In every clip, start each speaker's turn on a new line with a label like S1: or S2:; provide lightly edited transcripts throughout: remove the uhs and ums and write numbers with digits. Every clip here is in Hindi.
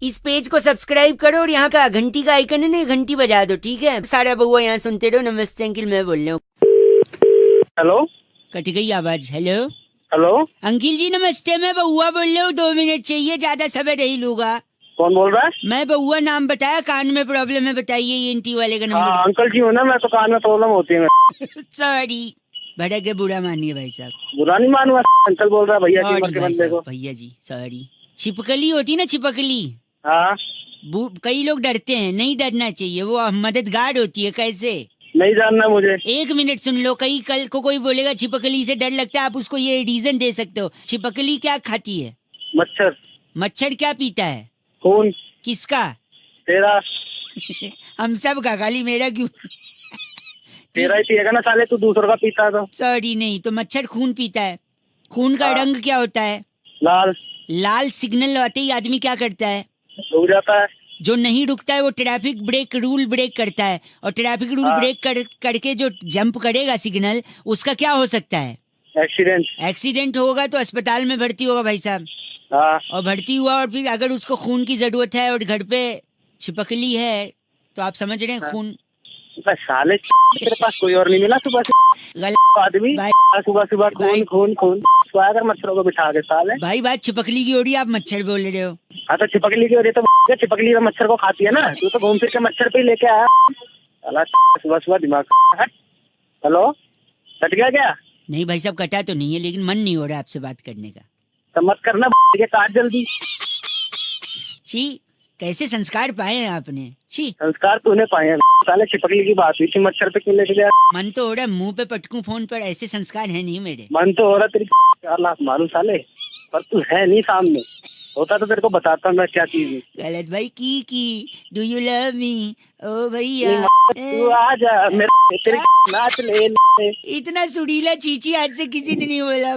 S1: इस पेज को सब्सक्राइब करो और यहाँ का घंटी का आइकन है ना, घंटी बजा दो, ठीक है? सारा बउआ यहाँ सुनते रहो। नमस्ते अंकिल, मैं बोल रहा हूँ।
S2: हेलो,
S1: कट गई आवाज। हेलो
S2: हेलो,
S1: अंकिल जी नमस्ते, मैं बउआ बोल रहा हूँ। 2 मिनट चाहिए, ज्यादा समय नहीं लूंगा।
S2: कौन बोल रहा है?
S1: मैं बउआ, नाम बताया, कान में प्रॉब्लम है, बताइए। ENT वाले का नंबर।
S2: हाँ अंकल जी हो ना, मैं तो कान में प्रॉब्लम होती है।
S1: सॉरी, भड़क के बुरा मानिए भाई साहब।
S2: बुरा नहीं मानूंगा, अंकल बोल रहा है भैया जी,
S1: सॉरी
S2: के
S1: भाई
S2: बंदे को।
S1: साहब, भैया जी सॉरी। छिपकली होती ना, छिपकली।
S2: हाँ,
S1: कई लोग डरते हैं, नहीं डरना चाहिए, वो मददगार होती है। कैसे?
S2: नहीं जानना मुझे।
S1: 1 मिनट सुन लो। कई कल को कोई बोलेगा छिपकली से डर लगता है, आप उसको ये रीजन दे सकते हो। छिपकली क्या खाती है?
S2: मच्छर।
S1: मच्छर क्या पीता है?
S2: खून।
S1: किसका?
S2: तेरा।
S1: हम सब का, खाली मेरा क्यों?
S2: तेरा ही पिएगा ना साले, तू दूसरों का पीता है तो।
S1: सॉरी, नहीं तो मच्छर खून पीता है। खून का
S2: हाँ।
S1: रंग क्या होता है?
S2: लाल।
S1: लाल सिग्नल आते ही आदमी क्या करता है?
S2: रुक जाता है।
S1: जो नहीं रुकता है वो ट्रैफिक ब्रेक रूल ब्रेक करता है, और ट्रैफिक रूल
S2: हाँ।
S1: ब्रेक करके जो जंप करेगा सिग्नल, उसका क्या हो सकता है?
S2: एक्सीडेंट।
S1: एक्सीडेंट होगा तो अस्पताल में भर्ती होगा भाई साहब।
S2: हाँ।
S1: और भर्ती हुआ और फिर अगर उसको खून की जरूरत है और घर पे छिपकली है, तो आप समझ रहे हैं
S2: हाँ।
S1: खून।
S2: बस साले तेरे पास कोई और नहीं मिला सुबह से
S1: गलत
S2: आदमी?
S1: भाई।
S2: सुबह सुबह
S1: भाई।
S2: खून खून खून सोया कर मच्छरों को बिठा के साले।
S1: भाई बात छिपकली की हो रही है, आप मच्छर बोल रहे हो।
S2: हाँ तो छिपकली की वजह तो छिपकली तो मच्छर को खाती है ना, तू तो घूम फिर के मच्छर पे ही लेके आया साला। सुबह सुबह दिमाग। हेलो, कट गया क्या?
S1: नहीं भाई साहब, कटा तो नहीं है, लेकिन मन नहीं हो रहा आपसे बात करने का।
S2: तो मत करना के काट जल्दी।
S1: छी, कैसे संस्कार पाए हैं आपने? छी,
S2: संस्कार तूने पाए हैं साले। छिपकली की बात हुई थी, मच्छर पे क्यों लेके गया?
S1: मन तो हो रहा है मुंह पे पटकूं फोन पर, ऐसे संस्कार है नहीं मेरे।
S2: मन तो हो रहा तेरी 4 लाख मारूं साले, पर तू है नहीं सामने। होता तो तेरे को बताता मैं क्या चीज हूँ।
S1: गलत भाई। की डू यू लव मी ओ भैया?
S2: तू आ जा मेरे तेरी नाच ले।
S1: इतना सुरीला चीची आज से किसी ने नहीं बोला।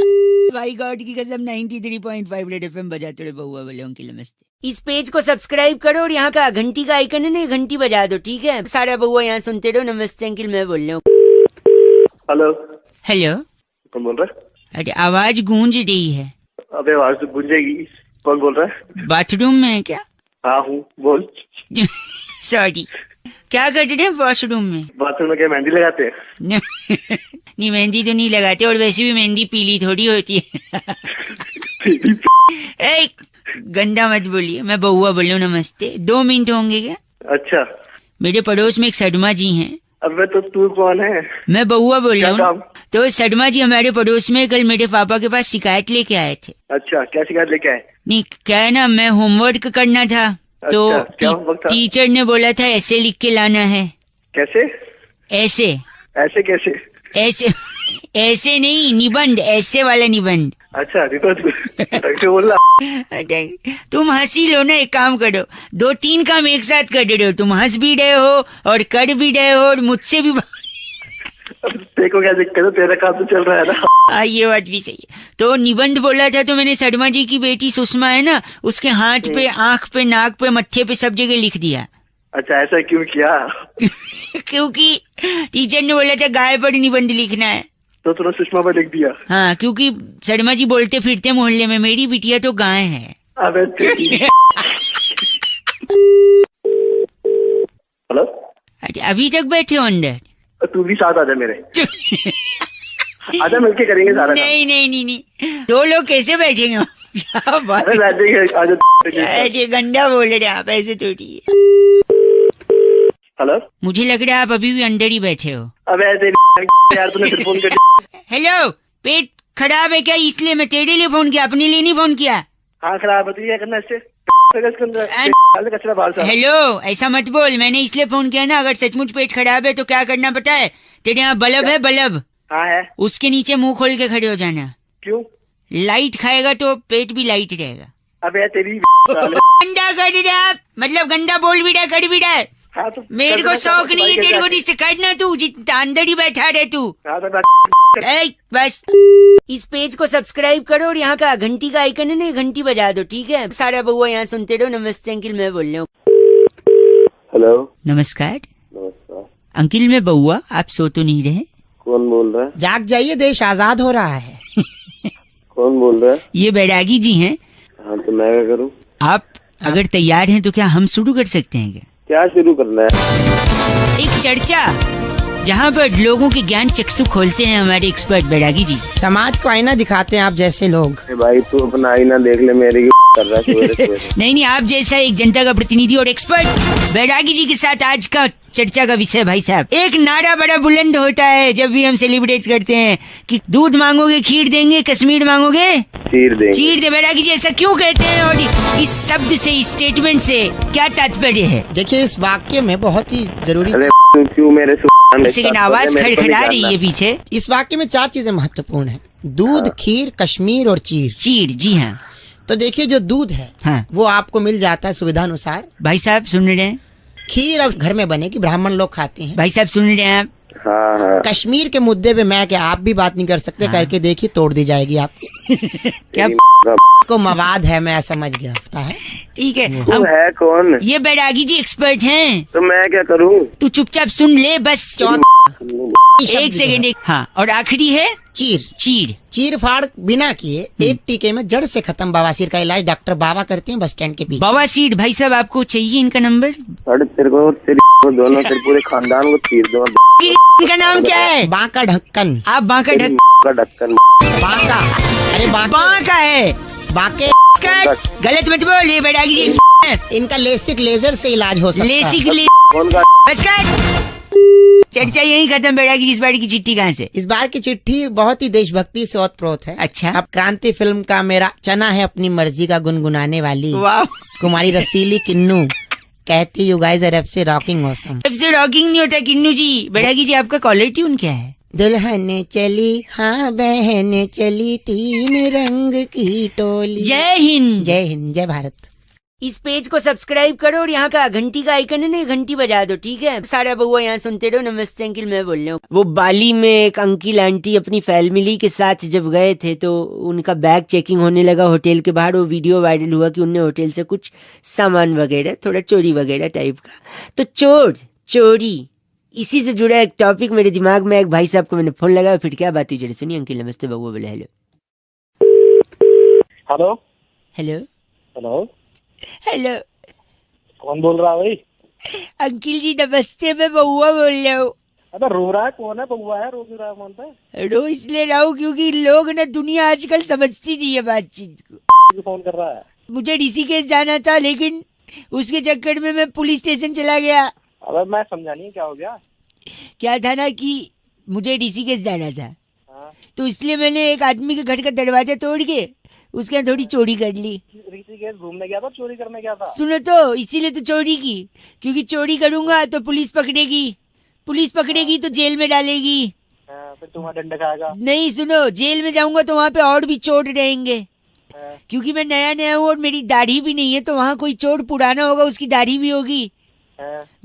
S1: भाई गॉड की कसम। 93.5 रेड FM बजाते रहे बउआ बोले अंकिल नमस्ते। इस पेज को सब्सक्राइब करो और यहाँ का घंटी का आइकन है ना, घंटी बजा दो, ठीक है? सारा बउआ यहाँ सुनते रहो। नमस्ते अंकिल, मैं बोल रहा हूँ।
S2: हेलो।
S1: हेलो,
S2: कौन बोल रहा है?
S1: अरे आवाज गूंज रही है।
S2: अबे आवाज तो गूंजेगी। कौन बोल रहा है?
S1: बाथरूम में है क्या?
S2: हाँ हूँ, बोल।
S1: सॉरी, क्या कर रहे हैं वॉशरूम में?
S2: बाथरूम में क्या मेहंदी लगाते हैं?
S1: नहीं, मेहंदी तो नहीं लगाते, और वैसे भी मेहंदी पीली थोड़ी होती है। ए, गंदा मत बोलिए, मैं बउआ बोल रहा हूँ। नमस्ते। 2 मिनट होंगे क्या?
S2: अच्छा।
S1: मेरे पड़ोस में एक सडमा जी हैं।
S2: अबे तो तू कौन है?
S1: मैं बउआ बोल रहा
S2: क्या
S1: हूँ। तो सडमा जी हमारे पड़ोस में कल मेरे पापा के पास शिकायत लेके आए थे।
S2: अच्छा, क्या शिकायत लेके आए?
S1: नहीं, क्या है ना, मैं होमवर्क करना था, तो
S2: अच्छा, क्या होमवर्क था?
S1: टीचर ने बोला था ऐसे लिख के लाना है।
S2: कैसे?
S1: ऐसे
S2: ऐसे कैसे?
S1: ऐसे ऐसे नहीं, निबंध, ऐसे वाला निबंध।
S2: अच्छा कैसे बोल रहा?
S1: तुम हंसी लो ना, एक काम करो, 2-3 काम एक साथ कर रहे हो। तुम हंस भी रहे हो और कर भी रहे हो और मुझसे भी।
S2: तेरे को क्या दिक्कत है? तेरा काम तो चल रहा है ना।
S1: ये बात भी सही है। तो निबंध बोला था, तो मैंने शर्मा जी की बेटी सुषमा है ना, उसके हाथ पे, आंख पे, नाक पे, मत्थे पे, सब जगह लिख दिया।
S2: अच्छा, ऐसा क्यों किया?
S1: क्योंकि टीचर ने बोला था गाय पर निबंध लिखना है।
S2: तो तूने सुषमा पर लिख दिया?
S1: हाँ, क्योंकि शर्मा जी बोलते फिरते मोहल्ले में मेरी बिटिया तो गाय है।
S2: अबे हेलो।
S1: अरे अभी तक बैठे हो अंदर?
S2: तू भी साथ आजा मेरे। आजा, मिलके करेंगे सारा काम।
S1: नहीं नहीं नहीं नहीं, 2 लोग कैसे बैठेंगे? क्या बात है?
S2: अरे बैठेंगे, आजा।
S1: अरे गंदा बोल रहे आप, ऐसे थोड़ी है।
S2: हेलो।
S1: मुझे लग रहा है आप अभी भी अंदर ही बैठे हो।
S2: अबे यार, तूने फिर फोन कर दिया।
S1: हेलो, पेट खराब है क्या? इसलिए मैं तेरे लिए फोन किया, अपने लिए नहीं फोन किया।
S2: हाँ खराब है, तो क्या करना इससे? कचरा बाहर से।
S1: हेलो, ऐसा मत बोल, मैंने इसलिए फोन किया ना, अगर सचमुच पेट खराब है तो क्या करना पता है? तेरे यहाँ बल्ब है, बल्ब।
S2: हाँ है।
S1: उसके नीचे मुंह खोल के खड़े हो जाना।
S2: क्यों?
S1: लाइट खाएगा तो पेट भी लाइट रहेगा।
S2: अबे तेरी
S1: गंदा कर रहे आप, मतलब गंदा बोल भी रहा, कर भी रहा है।
S2: हाँ तो
S1: मेरे को शौक नहीं है तेरे को रिश्ते करना, तू जितना अंदर ही बैठा रहे तू।
S2: हाँ तो
S1: बस इस पेज को सब्सक्राइब करो और यहाँ का घंटी का आइकन है ना, घंटी बजा दो, ठीक है? सारा बउआ यहाँ सुनते रहो। नमस्ते अंकिल, मैं बोल रहा हूँ।
S2: हेलो।
S1: नमस्कार
S2: नमस्कार
S1: अंकिल, मैं बउआ, आप सो तो नहीं रहे?
S2: कौन बोल रहा है?
S3: जाग जाइए, देश आजाद हो रहा है।
S2: कौन बोल रहा है?
S1: ये बैरागी जी हैं।
S2: हाँ तो मैं क्या करूँ?
S1: आप अगर तैयार हैं तो क्या हम शुरू कर सकते हैं
S2: क्या शुरू करना है?
S1: एक चर्चा जहाँ पर लोगों के ज्ञान चक्षु खोलते हैं हमारे एक्सपर्ट बैरागी जी।
S3: समाज को आईना दिखाते हैं आप जैसे लोग।
S2: अरे भाई तू अपना आईना देख ले, मेरे की कर रहा है सवेरे सवेरे।
S1: नहीं, आप जैसा एक जनता का प्रतिनिधि और एक्सपर्ट बैरागी जी के साथ आज का चर्चा का विषय भाई साहब, एक नारा बड़ा बुलंद होता है जब भी हम सेलिब्रेट करते हैं कि दूध मांगोगे खीर देंगे, कश्मीर मांगोगे चीर दे। बैरागी जी ऐसा क्यों कहते हैं और इस शब्द से, इस स्टेटमेंट से क्या तात्पर्य है?
S3: देखिए इस वाक्य में बहुत ही जरूरी,
S2: क्यों मेरे
S1: सेकंड आवाज खड़खड़ा रही है पीछे।
S3: इस वाक्य में 4 चीजें महत्वपूर्ण है, दूध, खीर, कश्मीर और चीर।
S1: जी हाँ।
S3: तो देखिए जो दूध है
S1: हाँ,
S3: वो आपको मिल जाता है सुविधा अनुसार।
S1: भाई साहब सुन रहे हैं?
S3: खीर अब घर में बनेगी, ब्राह्मण लोग खाते हैं।
S1: भाई साहब सुन रहे हैं आप?
S2: हाँ।
S3: कश्मीर के मुद्दे पे मैं क्या आप भी बात नहीं कर सकते।
S1: हाँ।
S3: करके देखिए तोड़ दी जाएगी आपकी।
S1: क्या
S3: को मवाद है, मैं समझ गया है।
S1: ठीक है,
S2: तू
S1: हम
S2: है कौन?
S1: ये बैरागी जी एक्सपर्ट हैं।
S2: तो मैं क्या करूँ?
S1: तू चुपचाप सुन ले बस। एक सेकंड। हाँ, और आखिरी है
S3: चीर फाड़ बिना किए एक टीके में जड़ से खत्म बवासीर का इलाज डॉक्टर बाबा करते हैं बस स्टैंड के पीछे।
S1: बवासीर भाई साहब आपको चाहिए इनका नंबर?
S2: तेरे दोनों तेरे पूरे खानदान को चीर दो।
S1: इनका नाम क्या है?
S3: बांका ढक्कन।
S1: आप बांका
S2: ढक्कन
S3: बांका, अरे
S1: बांका है,
S3: बांके।
S1: गलत मत बोल, ये बैरागी जी
S3: इनका लेसिक लेजर से इलाज हो सकता है।
S1: लेसिक
S2: कौन का?
S1: चर्चा यही खत्म। बैरागी जी इस बार की चिट्ठी कहाँ से?
S3: इस बार की चिट्ठी बहुत ही देशभक्ति से ओतप्रोत है।
S1: अच्छा।
S3: अब क्रांति फिल्म का मेरा चना है अपनी मर्जी का गुनगुनाने वाली
S1: वाह।
S3: कुमारी रसीली किन्नू कहती you guys are FC rocking awesome.
S1: FC rocking नहीं होता किन्नू जी। बैरागी जी आपका कॉलर ट्यून क्या है?
S3: दुल्हन चली हाँ बहन चली तीन रंग की टोली।
S1: जय हिंद।
S3: जय हिंद, जय भारत।
S1: इस पेज को सब्सक्राइब करो और यहाँ का घंटी का आइकन है ना, घंटी बजा दो, ठीक है? सारा बउआ यहाँ सुनते रहो। नमस्ते अंकिल, मैं बोल रहा हूँ। वो बाली में एक अंकिल आंटी अपनी फैमिली के साथ जब गए थे तो उनका बैग चेकिंग होने लगा होटल के बाहर। वो वीडियो वायरल हुआ कि उनने होटल से कुछ सामान वगैरह, थोड़ा चोरी वगैरह टाइप का। तो चोरी इसी से जुड़ा एक टॉपिक मेरे दिमाग में। एक भाई साहब को मैंने फोन लगाया, फिर क्या बात हुई जरा सुनिए। अंकिल नमस्ते, बउआ बोले hello.
S2: Hello
S1: hello
S2: hello
S1: hello,
S2: कौन बोल रहा है भाई?
S1: अंकिल जी नमस्ते, मैं बउआ बोल रहा हूँ।
S2: अबे रो रहा है कौन है? बउआ है, रो क्यों रहा है? कौन था?
S1: रो इसलिए रहा हूँ क्योंकि लोग ना दुनिया आजकल समझती नहीं है बातचीत को।
S2: फोन कर रहा है?
S1: मुझे ऋषिकेश जाना था लेकिन उसके चक्कर में मैं पुलिस स्टेशन चला गया।
S2: अबे मैं समझा नहीं, क्या हो गया?
S1: क्या था ना कि मुझे ऋषिकेश जाना था।
S2: हाँ।
S1: तो इसलिए मैंने एक आदमी के घर का दरवाजा तोड़ के उसके यहाँ थोड़ी चोरी कर ली।
S2: ऋषिकेश घूमने गया था, चोरी करने गया था?
S1: सुनो तो, इसीलिए तो चोरी की, क्योंकि चोरी करूंगा तो पुलिस पकड़ेगी तो जेल में डालेगी।
S2: फिर तुम्हारा डंडा खाएगा?
S1: नहीं, सुनो, जेल में जाऊंगा तो वहाँ पे और भी चोर रहेंगे। क्योंकि मैं नया हूँ और मेरी दाढ़ी भी नहीं है, तो वहाँ कोई चोर पुराना होगा उसकी दाढ़ी भी होगी।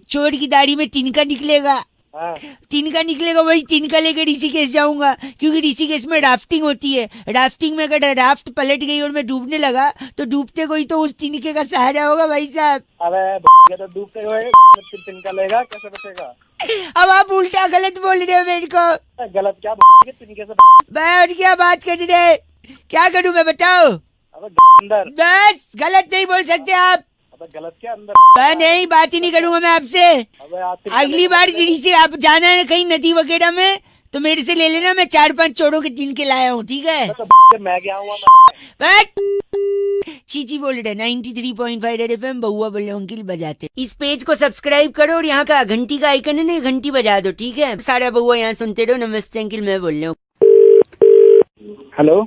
S1: चोर की दाढ़ी में तिनका निकलेगा। वही तिनका लेकर ऋषिकेश जाऊंगा, क्योंकि ऋषिकेश में राफ्टिंग होती है। राफ्टिंग में अगर राफ्ट पलट गई और मैं डूबने लगा तो डूबते कोई तो उस तिनके का सहारा होगा भाई साहब।
S2: अबे तो डूबते हुए तिनका लेगा, कैसे बचेगा?
S1: अब आप उल्टा गलत बोल रहे हो मेरे को।
S2: गलत क्या? तिनके से
S1: मैं और क्या बात कर रहे? क्या करूँ मैं, बताओ?
S2: अंदर
S1: बस गलत नहीं बोल सकते आप।
S2: गलत क्या अंदर?
S1: मैं नहीं, बात ही नहीं करूंगा मैं आपसे। अगली बार से आप जाना है कहीं नदी वगैरह में तो मेरे से ले लेना, मैं 4-5 चोरों के तिनके लाया हूँ, ठीक है?
S2: मैं क्या हुआ?
S1: चीची बोल रहे 93.5 रेड एफएम, बउआ बोले अंकिल बजाते। इस पेज को सब्सक्राइब करो और यहाँ का घंटी का आइकन है ना, घंटी बजा दो, ठीक है? सारा बउआ यहाँ सुनते रहो। नमस्ते अंकिल, मैं बोल रहा हूँ।
S2: हेलो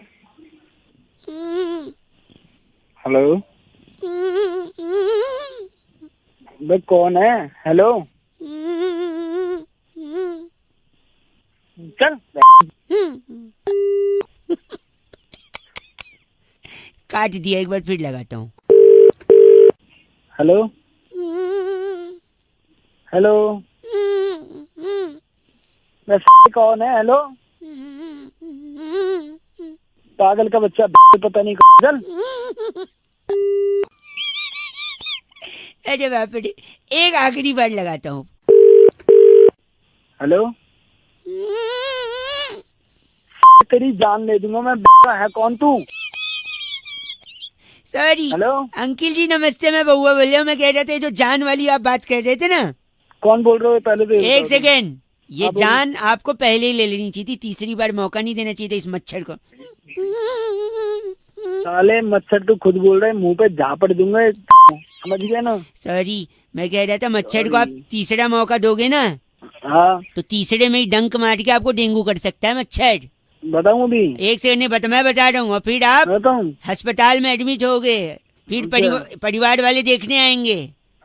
S2: हेलो, भाई कौन है? हेलो चल।
S1: काट दिया, एक बार फिर लगाता हूँ।
S2: हेलो हेलो, वैसे कौन है? हेलो पागल का बच्चा, पता नहीं। चल।
S1: अरे बाप रे, एक आखिरी बार लगाता हूँ।
S2: हेलो, तेरी जान ले दूंगा मैं। है कौन तू?
S1: सॉरी
S2: हेलो,
S1: अंकिल जी नमस्ते, मैं बउआ बोल रहा हूँ। मैं कह रहा था ये जो जान वाली आप बात कर रहे थे ना,
S2: कौन बोल रहे हो पहले तो ये
S1: एक
S2: बताओ।
S1: सेकेंड, ये
S2: हाँ, बोलो।
S1: जान आपको पहले ही ले लेनी चाहिए थी, तीसरी बार मौका नहीं देना चाहिए था इस मच्छर को।
S2: साले मच्छर तो खुद बोल रहे, मुंह पे झापड़ दूंगा, समझ गया ना।
S1: सॉरी, मैं कह रहा था मच्छर को आप तीसरा मौका दोगे ना
S2: हाँ
S1: तो तीसरे में ही डंक मार के आपको डेंगू कर सकता है मच्छर।
S2: बताऊं अभी?
S1: एक सेकंड नहीं बता, मैं बता रहा हूँ, और फिर आप
S2: बताऊं?
S1: अस्पताल में एडमिट हो गए, फिर
S2: अच्छा।
S1: परिवार वाले देखने आएंगे,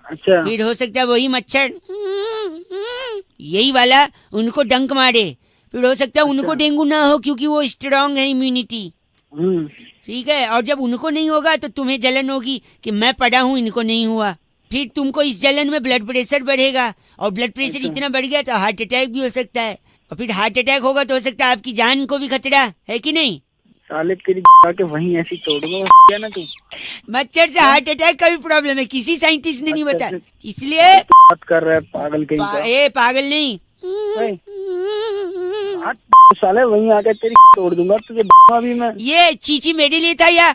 S2: अच्छा,
S1: फिर हो सकता है वही मच्छर यही वाला उनको डंक मारे, फिर हो सकता है उनको
S2: अच्छा।
S1: डेंगू ना हो क्योंकि वो स्ट्रांग है इम्यूनिटी।
S2: हम्म,
S1: ठीक है, और जब उनको नहीं होगा तो तुम्हें जलन होगी कि मैं पड़ा हूँ इनको नहीं हुआ, फिर तुमको इस जलन में ब्लड प्रेशर बढ़ेगा, और ब्लड प्रेशर
S2: अच्छा।
S1: इतना बढ़ गया तो हार्ट अटैक भी हो सकता है, और फिर हार्ट अटैक होगा तो हो सकता है आपकी जान को भी खतरा है कि नहीं।
S2: साले तेरी के वहीं ऐसी तोड़ दूंगा क्या ना तू।
S1: मच्छर से हार्ट अटैक का भी प्रॉब्लम है, किसी साइंटिस्ट ने नहीं
S2: मच्छर
S1: बताया,
S2: से-
S1: इसलिए
S2: बात कर रहा है पागल कहीं का।
S1: ए पागल नहीं,
S2: ओए, हाँ, साले वहीं आके तेरी तोड़ दूंगा तुझे अभी मैं।
S1: ये चीची मेरे लिए था या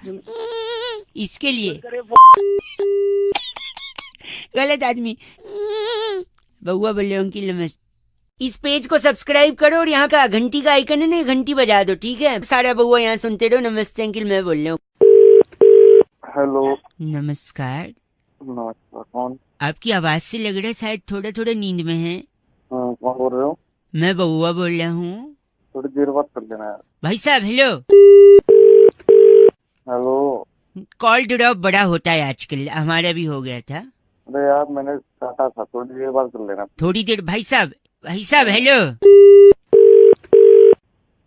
S1: इसके लिए? गलत आदमी। बउआ बोल रहे अंकिल नमस्ते। इस पेज को सब्सक्राइब करो और यहाँ का घंटी का आइकन है ना, घंटी बजा दो, ठीक है? सारा बउआ यहाँ सुनते रहो। नमस्ते अंकिल, मैं बोल रहा हूँ।
S2: हेलो,
S1: नमस्कार।
S2: नमस्कार, कौन?
S1: आपकी आवाज से लग रहा है शायद थोड़ा थोड़ा नींद में है।
S2: कौन बोल रहे हो?
S1: मैं बउआ बोल रहा हूँ।
S2: थोड़ी देर बात कर लेना यार।
S1: भाई साहब हेलो।
S2: हेलो,
S1: कॉल ड्रॉप बड़ा होता है आजकल, हमारा भी हो गया था।
S2: अरे यार मैंने काटा था, थोड़ी देर बात कर लेना।
S1: थोड़ी देर भाई साहब हेलो।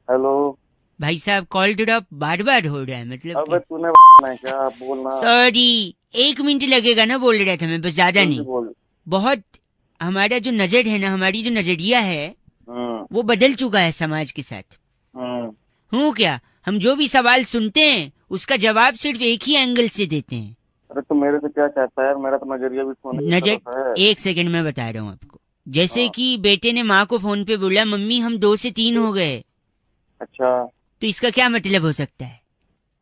S2: हेलो,
S1: भाई साहब कॉल ड्रॉप बार बार हो रहा है, मतलब
S2: अबे
S1: क्या?
S2: तूने मैं क्या बोलना?
S1: सॉरी, 1 मिनट लगेगा ना, बोल रहा था मैं, बस ज्यादा
S2: जल्दी
S1: नहीं।
S2: बोल।
S1: बहुत हमारा जो नजर है ना, हमारी जो नजरिया है
S2: हम्म,
S1: वो बदल चुका है समाज के साथ।
S2: हम्म,
S1: हूँ क्या, हम जो भी सवाल सुनते हैं उसका जवाब सिर्फ एक ही एंगल से देते हैं।
S2: अरे तो मेरे से क्या चाहता है यार? मेरा तो नजरिया भी सोने की
S1: नजर,
S2: तरफ है।
S1: एक सेकंड में बता रहा हूँ आपको। जैसे
S2: हाँ।
S1: कि बेटे ने माँ को फोन पे बोला मम्मी हम 2 से 3 हो गए,
S2: अच्छा,
S1: तो इसका क्या मतलब हो सकता है?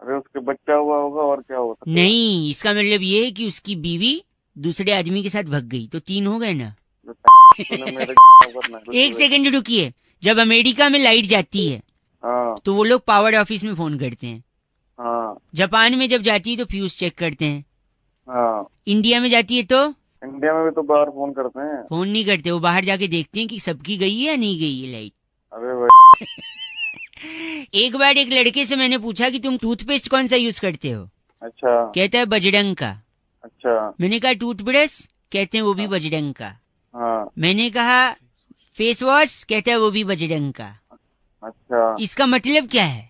S2: अरे उसके बच्चा हुआ होगा और क्या हो सकता है?
S1: नहीं, इसका मतलब ये है कि उसकी बीवी दूसरे आदमी के साथ भाग गई, तो 3 हो गए ना।
S2: तूने मेरे करना है।
S1: एक सेकंड रुकिए, जब अमेरिका में लाइट जाती है
S2: हाँ,
S1: तो वो लोग पावर ऑफिस में फोन करते हैं,
S2: हाँ,
S1: जापान में जब जाती है तो फ्यूज चेक करते हैं,
S2: हाँ।
S1: इंडिया में जाती है तो
S2: इंडिया में भी तो बाहर फोन करते हैं।
S1: फोन नहीं करते, वो बाहर जाके देखते हैं कि सबकी गई है या नहीं गई है लाइट।
S2: अरे भाई,
S1: एक बार एक लड़के से मैंने पूछा कि तुम टूथपेस्ट कौन सा यूज करते हो,
S2: अच्छा,
S1: कहता है बजरंग का।
S2: अच्छा,
S1: मैंने कहा टूथब्रश, कहते हैं वो भी बजरंग का।
S2: हाँ,
S1: मैंने कहा फेस वॉश, कहता है वो भी बजरंग का।
S2: अच्छा।
S1: इसका मतलब क्या है?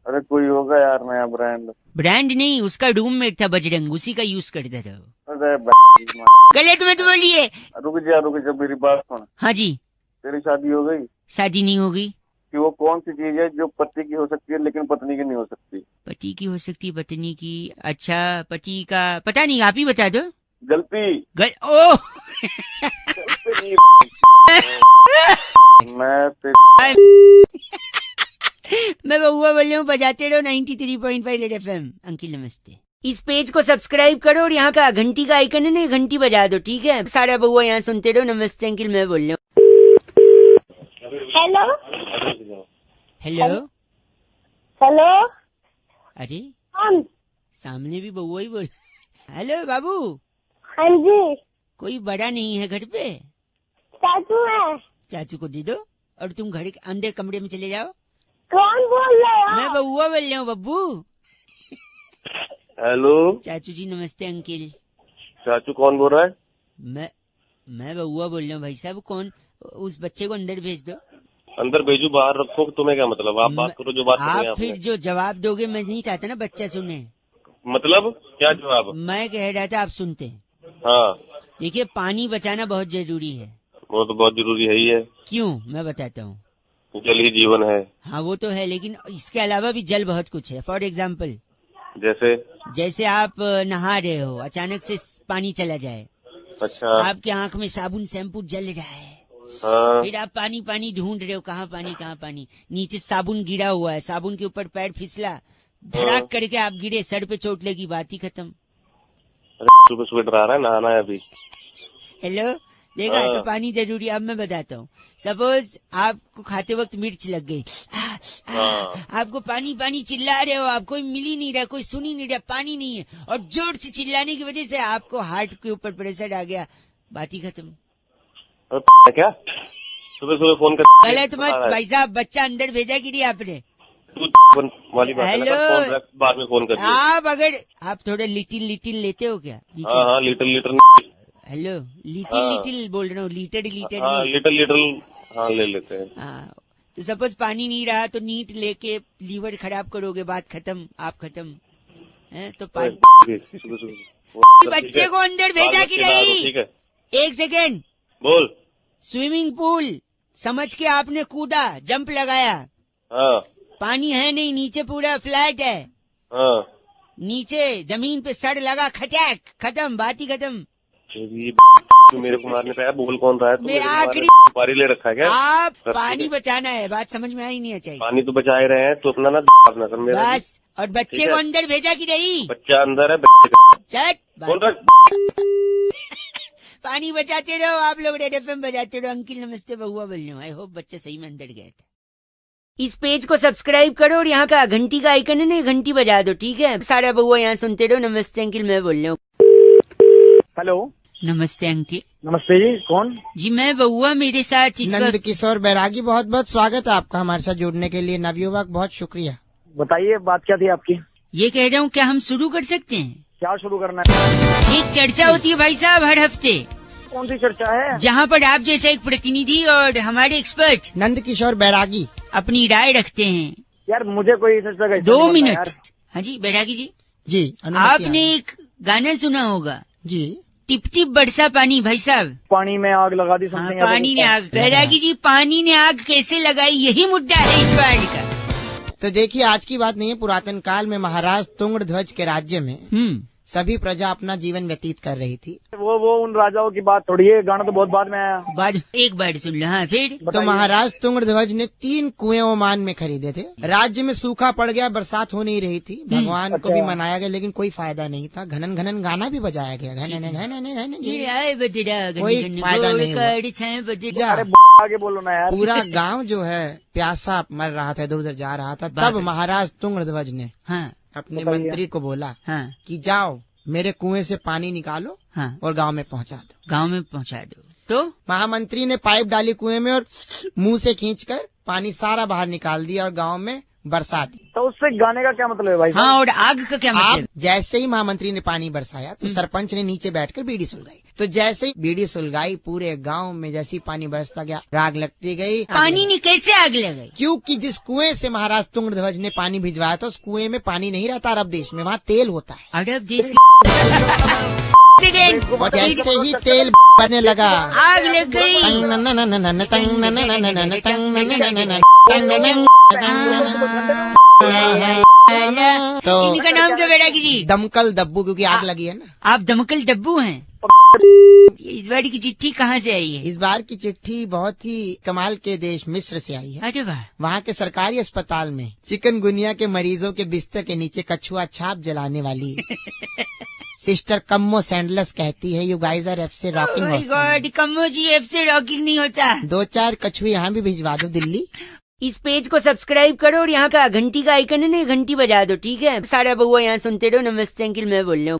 S2: अरे कोई होगा यार नया ब्रांड।
S1: ब्रांड नहीं, उसका रूममेट था बजरंग, उसी का यूज करता था वो।
S2: अरे
S1: गलत मत बोलिए।
S2: रुक जा, मेरी बात सुन।
S1: हाँ जी।
S2: तेरी शादी हो गई?
S1: शादी नहीं होगी।
S2: कि वो कौन सी चीज है जो पति की हो सकती है लेकिन पत्नी की नहीं हो सकती?
S1: पति की हो सकती है, पत्नी की? अच्छा, पति का पता नहीं, आप ही बता दो।
S2: गलती।
S1: ओ मैं बउआ बोल रहा हूँ, बजाते रहो 93.5 रेड एफएम। अंकिल नमस्ते। इस पेज को सब्सक्राइब करो और यहाँ का घंटी का आइकन है ना, घंटी बजा दो, ठीक है? सारा बउआ यहाँ सुनते रहो। नमस्ते अंकिल, मैं बोल रहा हूँ।
S4: Hello
S1: hello.
S4: हेलो,
S1: अरे
S4: कौन?
S1: सामने भी बउआ ही बोल। हेलो बाबू।
S4: हाँ जी,
S1: कोई बड़ा नहीं है घर पे?
S4: चाचू है।
S1: चाचू को दे दो और तुम घर के अंदर कमरे में चले जाओ।
S4: कौन बोल रहे हो?
S1: मैं बउआ बोल रहा हूँ बब्बू।
S2: हेलो,
S1: चाचू जी नमस्ते अंकिल।
S2: चाचू कौन बोल रहा है?
S1: मैं बउआ बोल रहा हूँ भाई साहब। कौन? उस बच्चे को अंदर भेज दो।
S2: अंदर भेजू बाहर रखो, तुम्हें क्या मतलब? आप बात करो जो बात कर रहे हैं
S1: आप फिर जो जवाब दोगे, मैं नहीं चाहता ना बच्चा सुने।
S2: मतलब क्या जवाब?
S1: मैं कह रहा था आप सुनते हैं।
S2: हाँ,
S1: देखिए, पानी बचाना बहुत जरूरी है।
S2: वो तो बहुत जरूरी है ही है।
S1: क्यों, मैं बताता हूँ।
S2: जल ही जीवन है।
S1: हाँ वो तो है, लेकिन इसके अलावा भी जल बहुत कुछ है। फॉर एग्जाम्पल,
S2: जैसे
S1: आप नहा रहे हो, अचानक से पानी चला जाए,
S2: अच्छा,
S1: आपकी आंख में साबुन शैम्पू जल रहा है,
S2: हाँ,
S1: फिर आप पानी पानी ढूंढ रहे हो, कहाँ पानी, नीचे साबुन गिरा हुआ है, साबुन के ऊपर पैर फिसला, धड़ाक करके आप गिरे, सर पे चोट लगी, बात ही खत्म।
S5: सुबह सुबह डरा रहा है, नहाना है अभी।
S1: हेलो, देखा तो पानी जरूरी। अब मैं बताता हूँ, सपोज आपको खाते वक्त मिर्च लग गई, आपको पानी पानी चिल्ला रहे हो, आपको मिल ही नहीं रहा, कोई सुन ही नहीं रहा, पानी नहीं है, और जोर से चिल्लाने की वजह से आपको हार्ट के ऊपर प्रेशर आ गया, बात ही खत्म।
S5: क्या सुबह सुबह फोन कर?
S1: गलत मत भाई साहब, बच्चा अंदर भेजा कि नहीं आपने?
S5: वाली बात है ना, फोन रख, बाद में फोन कर।
S1: आप अगर आप थोड़ा लिटिल लिटिल लेते हो क्या?
S5: हाँ लिटिल
S1: हेलो, लिटिल लिटिल बोल रहा हूँ, लीटर लीटर
S5: हाँ
S1: नहीं।
S5: लिटिल हाँ ले लेते हैं।
S1: हाँ, तो सपोज पानी नहीं रहा तो नीट लेके लीवर खराब करोगे, बात खत्म, आप खत्म है। तो पानी
S5: सुबह सुबह
S1: बच्चे को अंदर भेजा कि नहीं?
S5: ठीक है,
S1: एक सेकेंड।
S5: बोल।
S1: स्विमिंग पूल समझ के आपने कूदा, जंप लगाया,
S5: हाँ
S1: पानी है नहीं, नीचे पूरा फ्लैट है,
S5: हाँ
S1: नीचे जमीन पे सड़ लगा, खटैक, खत्म, बात ही खत्म।
S5: तू मेरे को मारने पे आया, बोल कौन रहा है? तू
S1: मैं आखिरी
S5: पारी ले रखा है क्या?
S1: आप पानी बचाना है, बात समझ में आई नहीं चाहिए।
S5: पानी तो बचा ही रहे हैं, तो अपना ना अपना कर मेरा।
S1: बस, और बच्चे को अंदर भेजा कि नहीं?
S5: बच्चा अंदर है, बच्चे का
S1: चट,
S5: बोल रहा।
S1: पानी बचाते रहो आप लोग, रेड एफएम बजाते रहो। अंकिल नमस्ते, बहुआ बोल रहा हूँ। आई होप बच्चा सही में अंदर गया था। इस पेज को सब्सक्राइब करो और यहाँ का घंटी का आइकन है ना, घंटी बजा दो, ठीक है? सारा बहुआ यहाँ सुनते रहो। नमस्ते अंकिल, मैं बोल रहा हूँ।
S2: हेलो,
S1: नमस्ते अंकिल।
S2: नमस्ते जी, कौन?
S1: जी मैं बहुआ, मेरे साथ इस
S3: नंद
S1: वक्त
S3: किशोर बैरागी, बहुत बहुत स्वागत है आपका हमारे साथ जुड़ने के लिए। नवयुवक, बहुत शुक्रिया।
S2: बताइए, बात क्या थी आपकी?
S1: ये कह रहा हूँ, क्या हम शुरू कर सकते हैं?
S2: क्या शुरू करना है?
S1: एक चर्चा होती है भाई साहब हर हफ्ते,
S2: कौन सी चर्चा है?
S1: जहाँ पर आप जैसा एक प्रतिनिधि और हमारे एक्सपर्ट
S3: नंद किशोर बैरागी
S1: अपनी राय रखते हैं।
S2: यार मुझे कोई चर्चा का
S1: 2 मिनट। हाँ जी बैरागी जी,
S3: जी, अनुमति
S1: आपने
S3: है।
S1: एक गाना सुना होगा,
S3: जी,
S1: टिप टिप बरसा पानी। भाई साहब,
S2: पानी में आग लगा दी,
S1: हाँ,
S2: समथिंग।
S1: पानी ने आग, बैरागी जी पानी ने आग कैसे लगाई, यही मुद्दा है इस बार का।
S3: तो देखिए, आज की बात नहीं है। पुरातन काल में महाराज तुंगध्वज के राज्य में सभी प्रजा अपना जीवन व्यतीत कर रही थी।
S2: वो उन राजाओं की बात थोड़ी है, गाना तो बहुत बाद में आया।
S1: बाद एक बार सुन लो। हाँ फिर?
S3: तो महाराज तुंगध्वज ने 3 कुएं ओमान में खरीदे थे। राज्य में सूखा पड़ गया, बरसात हो नहीं रही थी। भगवान को भी मनाया गया, लेकिन कोई फायदा नहीं था। घनन घनन गाना भी बजाया गया, घनन घनन कोई फायदा नहीं हुआ।
S2: अरे आगे बोलो ना यार।
S3: पूरा गांव जो है प्यासा मर रहा था, इधर उधर जा रहा था। तब महाराज तुंगध्वज ने अपने मंत्री को बोला कि जाओ मेरे कुएं से पानी निकालो और गांव में पहुंचा दो।
S1: गांव में पहुंचा दो। तो
S3: महामंत्री ने पाइप डाली कुएं में और मुंह से खींचकर पानी सारा बाहर निकाल दिया और गांव में बरसा दी।
S2: तो उससे गाने का क्या मतलब है भाई?
S1: हाँ, और आग का क्या मतलब?
S3: जैसे ही महामंत्री ने पानी बरसाया तो सरपंच ने नीचे बैठकर बीड़ी सुलगाई। तो जैसे ही बीड़ी सुलगाई, पूरे गांव में जैसे ही पानी बरसता गया, आग लगती गई।
S1: पानी ने कैसे आग लगाई?
S3: क्योंकि जिस कुएं से महाराज तुंगध्वज ने पानी भिजवाया था, उस कुएं में पानी नहीं रहता अरब देश में, वहाँ तेल होता है।
S1: अरब देश
S3: और जैसे ही तेल बनने लगा,
S1: आग लग गई।
S3: तो
S1: इनका नाम क्या बैरागी जी?
S3: दमकल दब्बू, क्योंकि आग लगी है ना।
S1: आप दमकल डब्बू हैं। इस बार की चिट्ठी कहाँ से आई है?
S3: इस बार की चिट्ठी बहुत ही कमाल के देश मिस्र से आई है।
S1: अरे वाह।
S3: वहाँ के सरकारी अस्पताल में चिकनगुनिया के मरीजों के बिस्तर के नीचे कछुआ छाप जलाने वाली सिस्टर कम्मो सैंडलस कहती है, यू गाइज आर एफ से rocking.
S1: My god, Kammo ji F से रॉकिंग नहीं होता।
S3: 2-4 कछुए यहाँ भी भिजवा दो दिल्ली।
S1: इस पेज को सब्सक्राइब करो और यहाँ का घंटी का आइकन है ना, घंटी बजा दो, ठीक है? सारा बहुआ यहाँ सुनते रहो। नमस्ते अंकिल, मैं बोल रहा हूँ।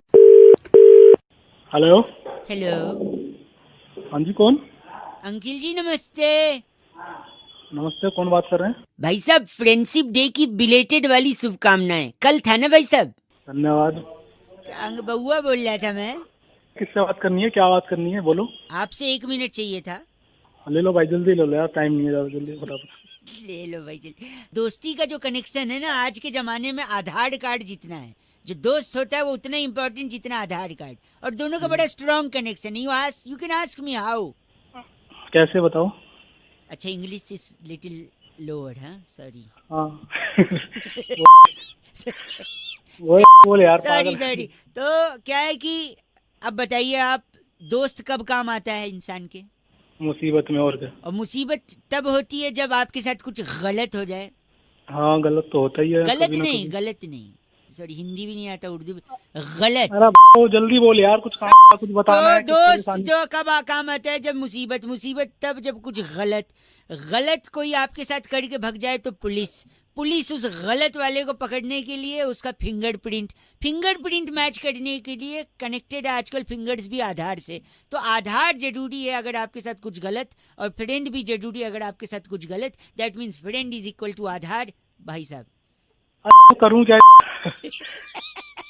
S2: हेलो।
S1: हेलो,
S2: हाँ जी, कौन?
S1: अंकिल जी नमस्ते।
S2: नमस्ते, कौन बात कर रहे हैं?
S1: भाई साहब, फ्रेंडशिप डे की बिलेटेड वाली शुभकामनाएं। कल था ना भाई साहब?
S2: धन्यवाद।
S1: बहुआ बोल रहा था मैं।
S2: किससे बात करनी है, क्या बात करनी है, बोलो।
S1: आपसे 1 मिनट चाहिए था।
S2: ले लो भाई, जल्दी ले लो यार, टाइम नहीं है, ज्यादा जल्दी फटाफट
S1: ले लो भाई जल्दी। दोस्ती का जो कनेक्शन है ना, आज के जमाने में आधार कार्ड जितना है। जो दोस्त होता है वो उतना इम्पोर्टेंट जितना आधार कार्ड, और दोनों का बड़ा strong connection. You can ask me how.
S2: कैसे बताओ?
S1: अच्छा, इंग्लिश इज लिटिल लोअर। हाँ सॉरी।
S2: हाँ वो बोल यार,
S1: सॉरी सॉरी। तो क्या है कि अब बताइए आप, दोस्त कब काम आता है इंसान के?
S2: मुसीबत में, और क्या।
S1: और मुसीबत तब होती है जब आपके साथ कुछ गलत हो जाए।
S6: हाँ गलत तो होता ही है
S1: गलत
S6: कभी ना
S1: नहीं,
S6: कभी।
S1: गलत नहीं, सॉरी हिंदी भी नहीं आता, उर्दू भी गलत।
S6: अरे वो जल्दी बोल यार, कुछ काम का कुछ बताना
S1: तो
S6: है, कुछ
S1: दोस्त
S6: परेशानी।
S1: जो कब काम आता है जब मुसीबत, मुसीबत तब जब कुछ गलत गलत कोई आपके साथ करके भग जाए तो पुलिस उस गलत वाले को पकड़ने के लिए उसका फिंगरप्रिंट मैच करने के लिए कनेक्टेड है आजकल फिंगर्स भी आधार से। तो आधार जरूरी है अगर आपके साथ कुछ गलत, और फ्रेंड भी जरूरी है अगर आपके साथ कुछ गलत। That means friend is equal to Aadhaar भाई साहब।
S6: अरे करूँ क्या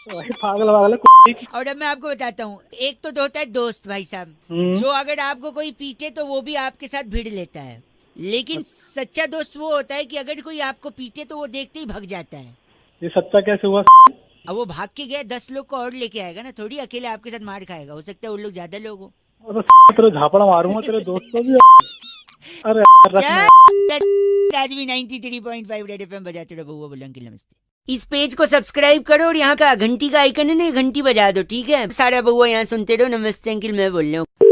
S6: भाई, पागल वागल है।
S1: और अब मैं आपको बताता हूँ, एक तो होता है दोस्त भाई साहब, जो अगर आपको कोई पीटे तो वो भी आपके साथ भिड़ लेता है, लेकिन सच्चा दोस्त वो होता है कि अगर कोई आपको पीटे तो वो देखते ही भाग जाता है।
S6: ये सच्चा कैसे हुआ?
S1: अब वो भाग के गया 10 लोग को और लेके आएगा ना, थोड़ी अकेले आपके साथ मार खाएगा, हो सकता है वो लोग ज्यादा लोग हो।
S6: तेरे झापड़ा मारूंगा तेरे दोस्त को भी। अरे
S1: आज भी 93.5 रेड एफएम बजाते रहो बउआ बोले अंकिल नमस्ते। इस पेज को सब्सक्राइब करो और यहाँ का घंटी का आइकन है ना, घंटी बजा दो, ठीक है? सारा बउआ यहाँ सुनते रहो। नमस्ते अंकिल मैं बोल रहा हूँ।